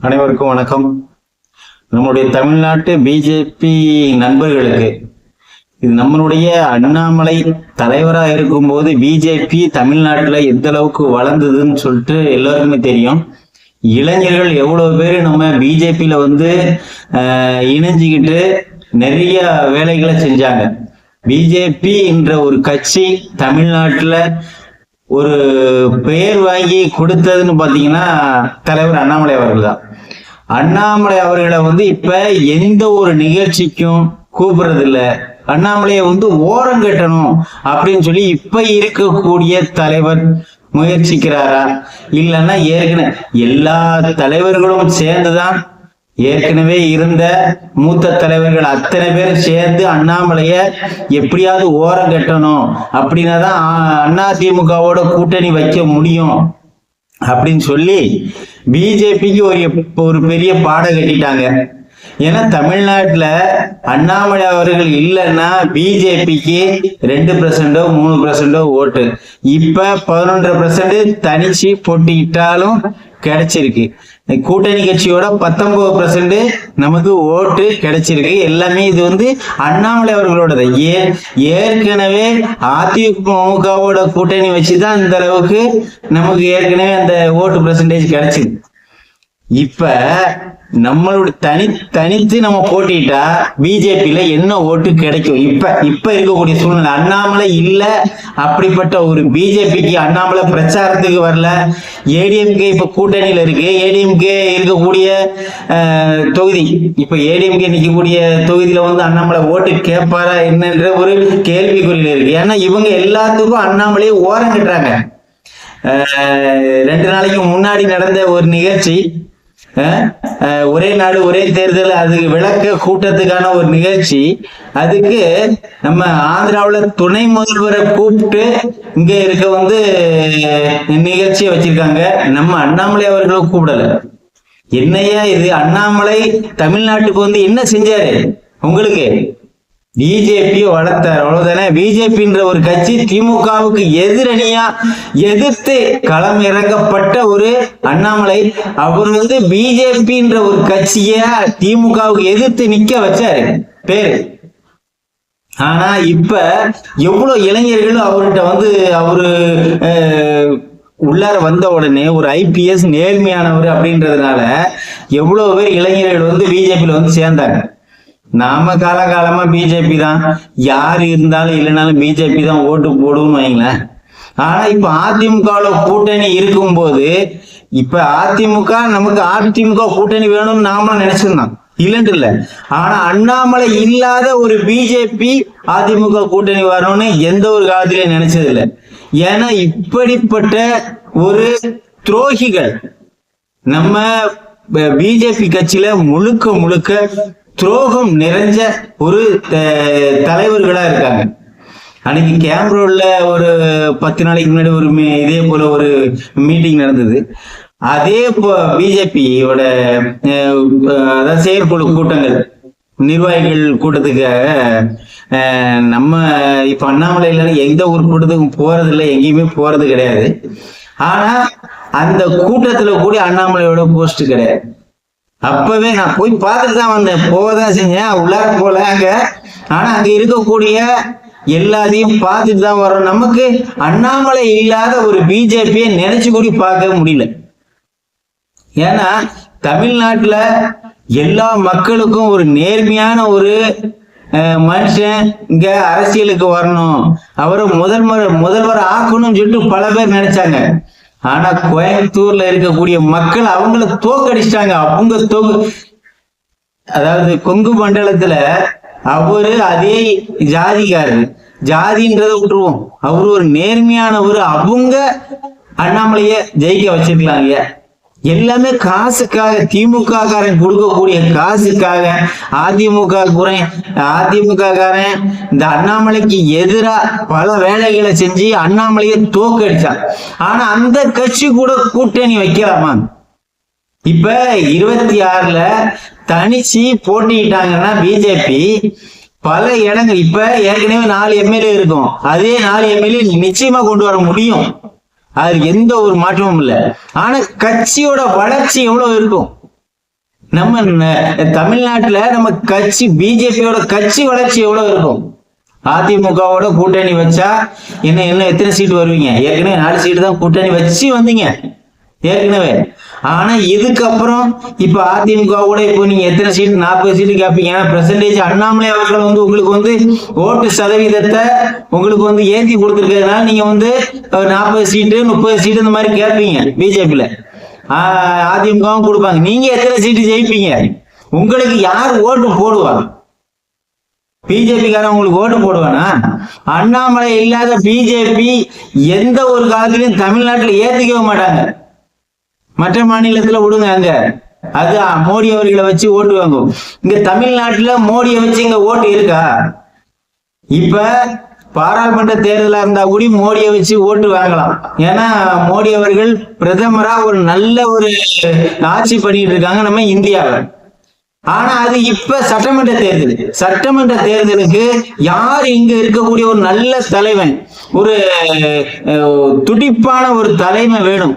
அனைவருக்கும் வணக்கம். நம்முடைய தமிழ்நாட்டு பிஜேபி நண்பர்களுக்கு இது நம்மளுடைய அண்ணாமலை தலைவராக இருக்கும்போது பிஜேபி தமிழ்நாட்டில் எந்த அளவுக்கு வளர்ந்ததுன்னு சொல்லிட்டு எல்லாருக்குமே தெரியும். இளைஞர்கள் எவ்வளவு பேர் நம்ம பிஜேபியில இணைஞ்சிக்கிட்டு நிறைய வேலைகளை செஞ்சாங்க. பிஜேபி என்ற ஒரு கட்சி தமிழ்நாட்டில் ஒரு பெயர் வாங்கி கொடுத்ததுன்னு பார்த்தீங்கன்னா தலைவர் அண்ணாமலை அவர்கள் தான். அண்ணாமலை அவர்களை இப்ப எந்த ஒரு நிகழ்ச்சிக்கும் கூப்பிடுறது இல்லை. அண்ணாமலையை ஓரம் கட்டணும் அப்படின்னு சொல்லி இப்ப இருக்கக்கூடிய தலைவர் முயற்சிக்கிறாரா? இல்லைன்னா ஏற்கனவே எல்லா தலைவர்களும் சேர்ந்துதான் ஏற்கனவே இருந்த மூத்த தலைவர்கள் அத்தனை பேர் சேர்ந்து அண்ணாமலைய எப்படியாவது ஓரம் கட்டணும் அப்படின்னா தான் அதிமுகவோட கூட்டணி வைக்க முடியும் அப்படின்னு சொல்லி பிஜேபிக்கு ஒரு பெரிய பாட கட்டிட்டாங்க. ஏன்னா தமிழ்நாட்டில் அண்ணாமலை அவர்கள் இல்லைன்னா பிஜேபிக்கு 2% 3% ஓட்டு. இப்ப 11% தனிச்சு போட்டிக்கிட்டாலும் கிடைச்சிருக்கு. கூட்டணி கட்சியோட 19% நமக்கு ஓட்டு கிடைச்சிருக்கு. எல்லாமே இது அண்ணாமலை அவர்களோட ஏற்கனவே அதிமுகவோட கூட்டணி வச்சுதான் இந்த அளவுக்கு நமக்கு ஏற்கனவே அந்த ஓட்டு பெர்சன்டேஜ் கிடைச்சிருக்கு. இப்ப நம்மளுடைய தனித்து நம்ம போட்டிட்டா பிஜேபியில என்ன ஓட்டு கிடைக்கும்? இப்ப இருக்கக்கூடிய சூழ்நிலை அண்ணாமலை இல்ல. அப்படிப்பட்ட ஒரு பிஜேபிக்கு அண்ணாமலை பிரச்சாரத்துக்கு வரல. ஏடிஎம்கே இப்ப கூட்டணியில இருக்கு. ஏடிஎம்கே இருக்கக்கூடிய தொகுதி இப்ப ஏடிஎம்கே நிற்கக்கூடிய தொகுதியில அண்ணாமலை ஓட்டு கேட்பாரா என்னன்ற ஒரு கேள்விக்குறியில இருக்கு. ஏன்னா இவங்க எல்லாத்துக்கும் அண்ணாமலையை ஓரம் கட்டுறாங்க. 2 நாளைக்கு முன்னாடி நடந்த ஒரு நிகழ்ச்சி, ஒரே நாடு ஒரே தேர்தல், அதுக்கு விளக்க கூட்டத்துக்கான ஒரு நிகழ்ச்சி. அதுக்கு நம்ம ஆந்திராவில் துணை முதல்வரை கூப்பிட்டு இங்க இருக்க நிகழ்ச்சியை வச்சிருக்காங்க. நம்ம அண்ணாமலை அவர்களும் கூப்பிடல. என்னையா இது? அண்ணாமலை தமிழ்நாட்டுக்கு என்ன செஞ்சாரு? உங்களுக்கு பிஜேபியை வளர்த்தார், அவ்வளவுதானே. பிஜேபின்ற ஒரு கட்சி திமுகவுக்கு எதிரணியா எதிர்த்து களம் இறங்கப்பட்ட ஒரு அண்ணாமலை அவர் பிஜேபின்ற ஒரு கட்சிய திமுகவுக்கு எதிர்த்து நிக்க வச்சாரு பேரு. ஆனா இப்ப எவ்வளவு இளைஞர்கள் அவர்கிட்ட அவரு உள்ளார வந்த உடனே ஒரு ஐபிஎஸ் நேர்மையானவர் அப்படின்றதுனால எவ்வளவு பேர் இளைஞர்கள் பிஜேபியில சேர்ந்தாங்க. நாம காலகாலமா பிஜேபி தான், யாரு இருந்தாலும் இல்லைனாலும் பிஜேபி தான் ஓட்டு போடுவோம்னு வைங்களேன். ஆனா இப்ப அதிமுகவில் கூட்டணி இருக்கும்போது இப்ப நமக்கு அதிமுக கூட்டணி வேணும்னு நாமளும் நினைச்சிருந்தோம், இல்லைன்னு இல்லை. ஆனா அண்ணாமலை இல்லாத ஒரு பிஜேபி அதிமுக கூட்டணி வரணும்னு எந்த ஒரு காலத்திலையும் நினைச்சது இல்லை. ஏன்னா இப்படிப்பட்ட ஒரு துரோகிகள் நம்ம பிஜேபி கட்சியில முழுக்க துரோகம் நிறைஞ்ச ஒரு தலைவர்களா இருக்காங்க. அன்னைக்கு கேம்ரோல ஒரு 10 நாளைக்கு முன்னாடி ஒரு இதே போல ஒரு மீட்டிங் நடந்தது. அதே பிஜேபியோட அதாவது செயற்குழு கூட்டங்கள், நிர்வாகிகள் கூட்டத்துக்காக நம்ம இப்ப அண்ணாமலையில எந்த ஒரு கூட்டத்துக்கும் போறதில்லை, எங்கேயுமே போறது கிடையாது. ஆனா அந்த கூட்டத்துல கூட அண்ணாமலையோட போஸ்ட் கிடையாது. அப்பவே நான் போய் பார்த்துட்டு தான் வந்தேன், போகதான் செஞ்சேன், உள்ளார போல அங்க. ஆனா அங்க இருக்கக்கூடிய எல்லாத்தையும் பார்த்துட்டு தான் வரோம். நமக்கு அண்ணாமலை இல்லாத ஒரு பிஜேபியை நினைச்சு கூட பார்க்க முடியல. ஏன்னா தமிழ்நாட்டுல எல்லா மக்களுக்கும் ஒரு நேர்மையான ஒரு மனுஷன் இங்க அரசியலுக்கு வரணும், அவரை முதல்வர் ஆக்கணும்னு சொல்லிட்டு பல பேர் நினைச்சாங்க. ஆனா கோயம்புத்தூர்ல இருக்கக்கூடிய மக்கள் அவங்கள தோக்கடிச்சிட்டாங்க. அவங்க அதாவது கொங்கு மண்டலத்துல அவரு அதே ஜாதிக்காரரு, ஜாதின்றதை விட்டுருவோம், அவரு ஒரு நேர்மையானவர். அவங்க அண்ணாமலைய ஜெயிக்க வச்சிருக்கலாங்க. எல்லாமே காசுக்காக, திமுக காரன் கொடுக்கக்கூடிய காசுக்காக அதிமுக காரன் இந்த அண்ணாமலைக்கு எதிராக பல வேலைகளை செஞ்சு அண்ணாமலையை தோக்கடிச்சான். ஆனா அந்த கட்சி கூட கூட்டணி வைக்கலாமா? இப்ப 26ல தனிச்சு போட்டிட்டாங்கன்னா பிஜேபி பல இடங்கள், இப்ப ஏற்கனவே 4 எம்எல்ஏ இருக்கும், அதே 4 எம்எல்ஏ நிச்சயமா கொண்டு வர முடியும். அது எந்த ஒரு மாற்றமும் இல்லை. ஆனா கட்சியோட வளர்ச்சி எவ்வளவு இருக்கும்? நம்ம தமிழ்நாட்டுல நம்ம கட்சி பிஜேபியோட கட்சி வளர்ச்சி எவ்வளவு இருக்கும்? அதிமுகவோட கூட்டணி வச்சா என்ன எத்தனை சீட்டு வருவீங்க? ஏற்கனவே 4 சீட்டு தான் கூட்டணி வச்சு வந்தீங்க ஏற்கனவே. ஆனா இதுக்கப்புறம் இப்ப அதிமுக கூட இப்போ நீங்க எத்தனை சீட்டு? 40 சீட்டு கேட்பீங்க. ஏன்னா பெர்சன்டேஜ் அண்ணாமலை அவர்கள் உங்களுக்கு ஓட்டு சதவீதத்தை உங்களுக்கு ஏற்றி கொடுத்துருக்கிறதுனால நீங்க 40 சீட்டு 30 சீட்டு இந்த மாதிரி கேட்பீங்க பிஜேபியில. அதிமுகவும் கொடுப்பாங்க. நீங்க எத்தனை சீட்டு ஜெயிப்பீங்க? உங்களுக்கு யார் ஓட்டு போடுவா? பிஜேபிக்காரன் உங்களுக்கு ஓட்டு போடுவானா? அண்ணாமலை இல்லாத பிஜேபி எந்த ஒரு காலத்திலையும் தமிழ்நாட்டில் ஏத்துக்கவே மாட்டாங்க. மற்ற மாநிலத்துல விடுங்க, அங்க அது மோடி அவர்களை வச்சு ஓட்டு வாங்கும். இங்க தமிழ்நாட்டுல மோடியை வச்சு இங்க ஓட்டு இருக்கா? இப்ப பாராளுமன்ற தேர்தலா இருந்தா கூட மோடியை வச்சு ஓட்டு வாங்கலாம். ஏன்னா மோடி அவர்கள் பிரதமரா ஒரு நல்ல ஒரு ஆட்சி பண்ணிட்டு இருக்காங்க நம்ம இந்தியாவை. ஆனா அது இப்ப சட்டமன்ற தேர்தலுக்கு யார் இங்க இருக்கக்கூடிய ஒரு நல்ல தலைவன், ஒரு துடிப்பான ஒரு தலைமை வேணும்.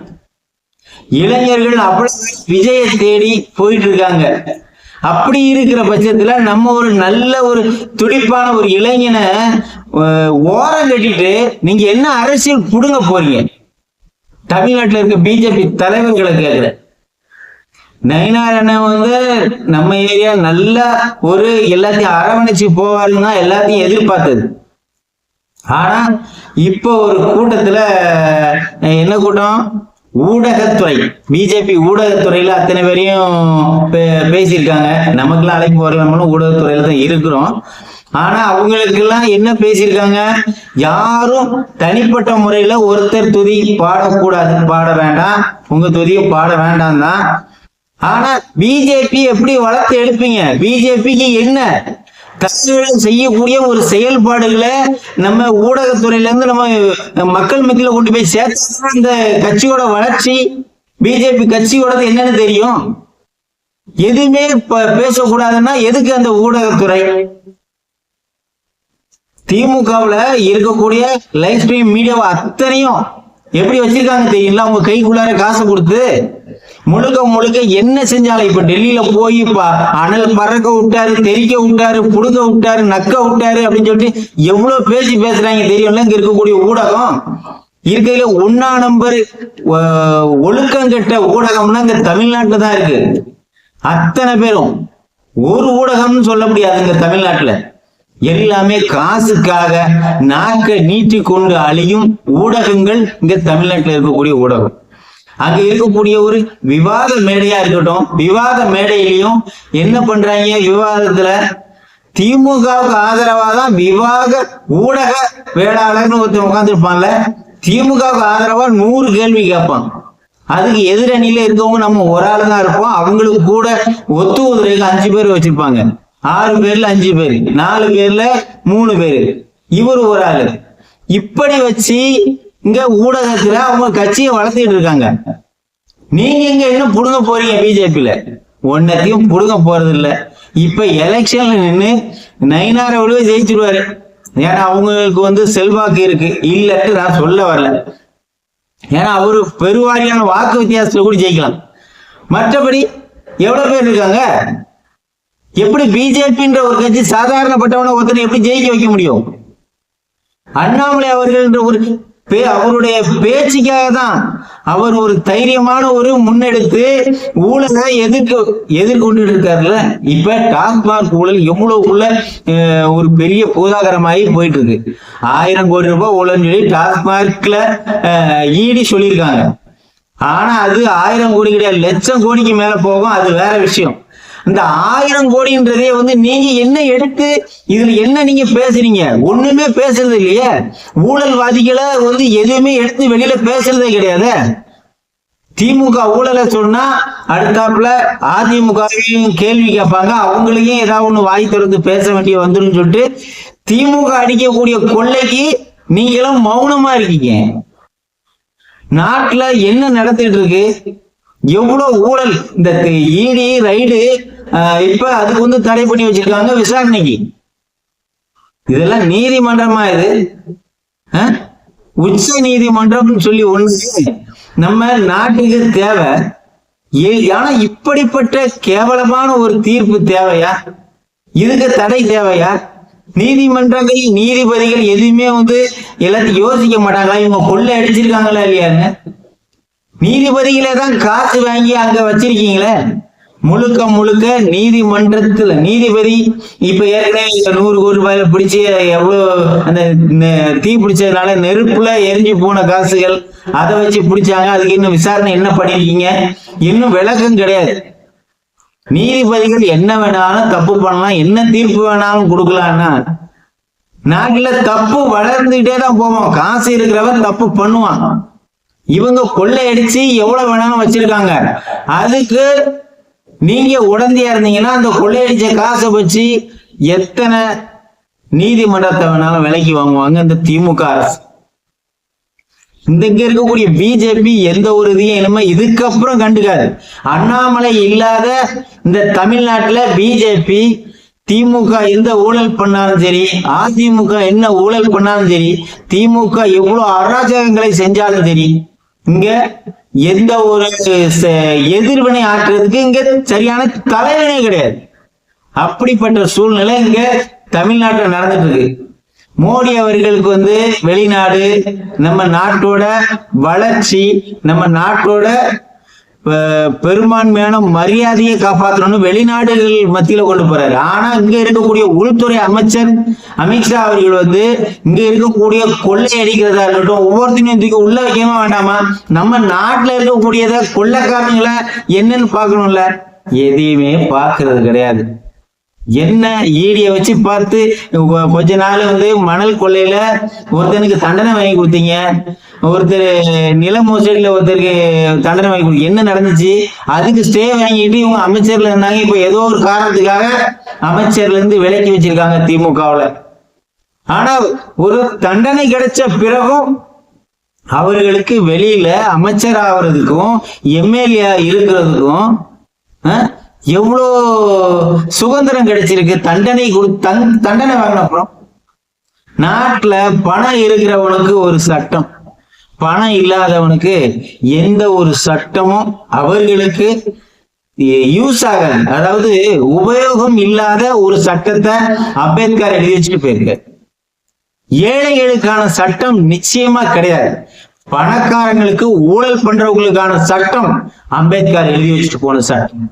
இளைஞர்கள் அவ்வளவு விஜய தேடி போயிட்டு இருக்காங்க. அப்படி இருக்கிற பட்சத்துல நம்ம ஒரு நல்ல ஒரு துடிப்பான ஒரு இளைஞனை ஓரம் கட்டிட்டு நீங்க என்ன அரசியல் புடுங்க போறீங்க? தமிழ்நாட்டில் இருக்க பிஜேபி தலைவர்களை கேட்கிற நயினார் அண்ணன் நம்ம ஏரியா நல்லா ஒரு எல்லாத்தையும் அரவணைச்சு போவாருன்னா எல்லாத்தையும் எதிர்பார்த்தது. ஆனா இப்போ ஒரு கூட்டத்துல என்ன கூட்டம்? ஊடகத்துறை, பிஜேபி ஊடகத்துறையில அத்தனை பேரையும் பேசியிருக்காங்க. நமக்குலாம் அழைப்பு வரல, நம்மளும் ஊடகத்துறையில தான் இருக்கிறோம். ஆனா அவங்களுக்கு எல்லாம் என்ன பேசியிருக்காங்க? யாரும் தனிப்பட்ட முறையில ஒருத்தர் துதி பாடக்கூடாது, பாட வேண்டாம், உங்க துதியும் பாட வேண்டாம் தான். ஆனா பிஜேபி எப்படி வளர்த்து எடுப்பீங்க? பிஜேபிக்கு என்ன செய்யக்கூடிய ஒரு செயல்பாடுகளை நம்ம ஊடகத்துறையில இருந்து நம்ம மக்கள் மத்தியில கொண்டு போய் சேர்த்து இந்த கட்சியோட வளர்ச்சி, பிஜேபி கட்சியோட என்னன்னு தெரியும். எதுவுமே பேசக்கூடாதுன்னா எதுக்கு அந்த ஊடகத்துறை? திமுகவுல இருக்கக்கூடிய லைவ் ஸ்ட்ரீம் மீடியாவை அத்தனையும் எப்படி வச்சிருக்காங்க தெரியுங்களா? அவங்க கைக்குள்ளார காசு கொடுத்து முழுக்க என்ன செஞ்சாலும் இப்ப டெல்லியில போய் அனல் பறக்க விட்டாரு, தெறிக்க விட்டாரு, புடுங்க விட்டாரு, நக்க விட்டாரு அப்படின்னு சொல்லிட்டு எவ்வளவு பேசுறாங்க தெரியும்ல. இங்க இருக்கக்கூடிய ஊடகம் இருக்கையில 1 நம்பர் ஒழுக்கம் கெட்ட ஊடகம்னா இங்க தமிழ்நாட்டுல தான் இருக்கு. அத்தனை பேரும் ஒரு ஊடகம்னு சொல்ல முடியாது இங்க தமிழ்நாட்டுல. எல்லாமே காசுக்காக நாக்க நீட்டி கொண்டு அழியும் ஊடகங்கள் இங்க தமிழ்நாட்டில் இருக்கக்கூடிய ஊடகம். அங்க இருக்கக்கூடிய ஒரு விவாத மேடையா இருக்கட்டும், விவாத மேடையிலையும் என்ன பண்றாங்க? விவாதத்துல திமுகவுக்கு ஆதரவா தான் விவாத ஊடக வேளாளர்னு ஒருத்தர் உட்காந்துருப்பான்ல, திமுகவுக்கு ஆதரவா 100 கேள்வி கேட்பான். அதுக்கு எதிரணியில இருக்கவங்க நம்ம ஒரு ஆளு தான் இருப்போம். அவங்களுக்கு கூட ஒத்து உதிரைக்கு 5 பேர் வச்சிருப்பாங்க. 6 பேர்ல 5 பேர், 4 பேர்ல 3 பேரு, இவரு ஒரு ஆளு. இப்படி வச்சு இங்க ஊடகத்துல அவங்க கட்சியை வளர்த்துட்டு இருக்காங்க. நீங்க இங்க என்ன புடுங்க போறீங்க? பிஜேபியில ஒன்னத்தையும் புடுங்க போறது இல்ல. இப்ப எலெக்ஷன்ல நின்று நயினார் அவர்களும் ஜெயிச்சிருவாரு. ஏன்னா அவங்களுக்கு செல்வாக்கு இருக்கு, இல்லட்டு நான் சொல்ல வரல. ஏன்னா அவரு பெருவாரியான வாக்கு வித்தியாசத்துல கூட ஜெயிக்கலாம். மற்றபடி எவ்வளவு பேர் இருக்காங்க? எப்படி பிஜேபின்ற ஒரு கட்சி சாதாரணப்பட்டவன ஒருத்தனை எப்படி ஜெயிக்க வைக்க முடியும்? அண்ணாமலை அவர்கள் ஒரு அவருடைய பேச்சுக்காக தான் அவர் ஒரு தைரியமான ஒரு முன்னெடுத்து ஊழலை எதிர்கொண்டு இருக்காருல்ல. இப்ப டாஸ்மாக் ஊழல் எவ்வளவுக்குள்ள ஒரு பெரிய பூதாகரமாகி போயிட்டு இருக்கு. 1000 கோடி ரூபாய் ஊழல் சொல்லி டாஸ்மாக்ல ஈடி சொல்லியிருக்காங்க. ஆனா அது 1000 கோடி கிடையாது, லட்சம் கோடிக்கு மேல போகும். அது வேற விஷயம். இந்த 1000 கோடின்றதே நீங்க என்ன எடுத்து இதுல என்ன நீங்க பேசுறீங்க? ஒண்ணுமே பேசுறது இல்லையே. ஊழல்வாதிகளை எதுவுமே எடுத்து வெளியில பேசுறதே கிடையாது. திமுக ஊழலை சொன்னா அடுத்தாப்புல அதிமுகவையும் கேள்வி கேட்பாங்க, அவங்களையும் ஏதாவது ஒண்ணு வாய் திறந்து பேச வேண்டிய வந்துடும் சொல்லிட்டு திமுக அடிக்கக்கூடிய கொள்ளைக்கு நீங்களும் மௌனமா இருக்கீங்க. நாட்டுல என்ன நடத்திட்டு இருக்கு? எவ்வளவு ஊழல்! இந்த ஈடி ரைடு இப்ப அதுக்கு தடை பண்ணி வச்சிருக்காங்க விசாரணைக்கு. இதெல்லாம் நீதிமன்றமா? இது உச்ச நீதிமன்றம் சொல்லி ஒண்ணு நம்ம நாட்டுக்கு தேவை. ஆனா இப்படிப்பட்ட கேவலமான ஒரு தீர்ப்பு தேவையா? இதுக்கு தடை தேவையா? நீதிமன்றங்கள் நீதிபதிகள் எதுவுமே எல்லாத்தையும் யோசிக்க மாட்டாங்களா? இவங்க கொள்ளை அடிச்சிருக்காங்களா இல்லையான்னு நீதிபதிகளே தான் காசு வாங்கி அங்க வச்சிருக்கீங்களே. முழுக்க முழுக்க நீதிமன்றத்துல நீதிபதி இப்ப ஏற்கனவே 100 கோடி ரூபாயில பிடிச்சு எவ்வளவு அந்த தீ பிடிச்சதுனால நெருப்புல எரிஞ்சு போன காசுகள் அதை வச்சு பிடிச்சாங்க. அதுக்கு இன்னும் விசாரணை என்ன பண்ணிருக்கீங்க? இன்னும் விளக்கம் கிடையாது. நீதிபதிகள் என்ன வேணாலும் தப்பு பண்ணலாம், என்ன தீர்ப்பு வேணாலும் கொடுக்கலாம்னா நாட்டுல தப்பு வளர்ந்துகிட்டே தான் போவோம். காசு இருக்கிறவன் தப்பு பண்ணுவான். இவங்க கொள்ளையடிச்சு எவ்வளவு வேணாலும் வச்சிருக்காங்க. அதுக்கு நீங்க உடந்தையா இருந்தீங்கன்னா அந்த கொள்ளையடிச்ச காசை வச்சு எத்தனை நீதிமன்றத்தை வேணாலும் விலைக்கு வாங்குவாங்க இந்த திமுக அரசு. இங்க இருக்கக்கூடிய பிஜேபி எந்த ஒரு இதையும் இனிமே இதுக்கப்புறம் கண்டுக்காது. அண்ணாமலை இல்லாத இந்த தமிழ்நாட்டுல பிஜேபி திமுக எந்த ஊழல் பண்ணாலும் சரி, அதிமுக என்ன ஊழல் பண்ணாலும் சரி, திமுக எவ்வளவு அராஜகங்களை செஞ்சாலும் சரி, இங்க எந்த ஒரு எதிர்வினை ஆற்றுறதுக்கு இங்க சரியான தலைவனே கிடையாது. அப்படிப்பட்ட சூழ்நிலை இங்க தமிழ்நாட்டில் நடந்துட்டு இருக்கு. மோடி அவர்களுக்கு வெளிநாடு நம்ம நாட்டோட வளர்ச்சி, நம்ம நாட்டோட பெரும்பான்மையான மரியாதையை காப்பாற்றணும்னு வெளிநாடுகள் மத்தியில கொண்டு போறாரு. ஆனா இங்க இருக்கக்கூடிய உள்துறை அமைச்சர் அமித்ஷா அவர்கள் இங்க இருக்கக்கூடிய கொள்ளை அடிக்கிறதா இருக்கட்டும், ஒவ்வொருத்தையும் தூக்கி உள்ள வைக்கவே வேண்டாமா? நம்ம நாட்டுல இருக்கக்கூடியத கொள்ளைக்காரங்களை என்னன்னு பாக்கணும்ல, எதையுமே பாக்குறது கிடையாது. என்ன ஈடிய வச்சு பார்த்து கொஞ்ச நாள் மணல் கொள்ளையில ஒருத்தனுக்கு தண்டனை வாங்கி கொடுத்தீங்க, ஒருத்தர் நில மோசடியில ஒருத்தருக்கு தண்டனை வாங்கி கொடுத்தீங்க. என்ன நடந்துச்சு? அதுக்கு ஸ்டே வாங்கிட்டு இவங்க அமைச்சர்ல இருந்தாங்க. இப்ப ஏதோ ஒரு காரணத்துக்காக அமைச்சர்ல இருந்து விலக்கி வச்சிருக்காங்க திமுகவுல. ஆனா ஒரு தண்டனை கிடைச்ச பிறகும் அவர்களுக்கு வெளியில அமைச்சர் ஆகுறதுக்கும் எம்எல்ஏ இருக்கிறதுக்கும் எவ்வளோ சுதந்திரம் கிடைச்சிருக்கு. தண்டனை வாங்கின அப்புறம் நாட்டுல பணம் இருக்கிறவனுக்கு ஒரு சட்டம், பணம் இல்லாதவனுக்கு எந்த ஒரு சட்டமும் அவர்களுக்கு யூஸ் ஆகாது. அதாவது உபயோகம் இல்லாத ஒரு சட்டத்தை அம்பேத்கர் எழுதி வச்சுட்டு போயிருக்க. ஏழைகளுக்கான சட்டம் நிச்சயமா கிடையாது. பணக்காரங்களுக்கு ஊழல் பண்றவங்களுக்கான சட்டம் அம்பேத்கர் எழுதி வச்சுட்டு போன சட்டம்.